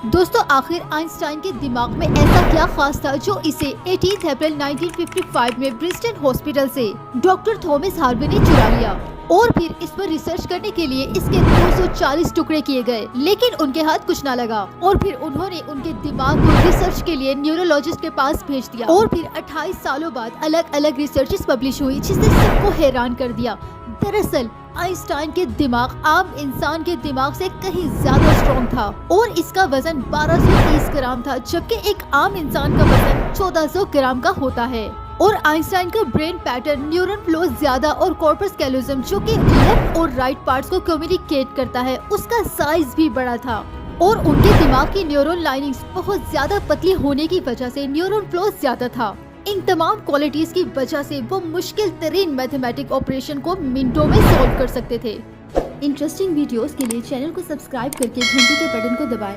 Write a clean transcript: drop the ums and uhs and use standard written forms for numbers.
दोस्तों, आखिर आइंस्टाइन के दिमाग में ऐसा क्या खास था जो इसे 18 अप्रैल 1955 में ब्रिस्टल हॉस्पिटल से डॉक्टर थॉमस हार्वे ने चुरा लिया और फिर इस पर रिसर्च करने के लिए इसके 240 टुकड़े किए गए, लेकिन उनके हाथ कुछ न लगा और फिर उन्होंने उनके दिमाग को रिसर्च के लिए न्यूरोलॉजिस्ट के पास भेज दिया और फिर 28 सालों बाद अलग अलग रिसर्चेस पब्लिश हुई जिसने सबको हैरान कर दिया। दरअसल आइंस्टाइन के दिमाग आम इंसान के दिमाग से कहीं ज्यादा स्ट्रॉन्ग था और इसका वजन 1230 ग्राम था, जबकि एक आम इंसान का वजन 1400 ग्राम का होता है। और आइंस्टाइन का ब्रेन पैटर्न न्यूरॉन फ्लो ज्यादा और कॉर्पस कैलोजम जो कि लेफ्ट और राइट पार्ट्स को कम्युनिकेट करता है, उसका साइज भी बड़ा था और उनके दिमाग की न्यूरॉन लाइनिंग्स बहुत ज्यादा पतली होने की वजह से न्यूरॉन फ्लो ज्यादा था। इन तमाम क्वालिटीज की वजह से वो मुश्किल तरीन मैथमेटिक ऑपरेशन को मिनटों में सॉल्व कर सकते थे। इंटरेस्टिंग वीडियोस के लिए चैनल को सब्सक्राइब करके घंटी के बटन को दबाएं।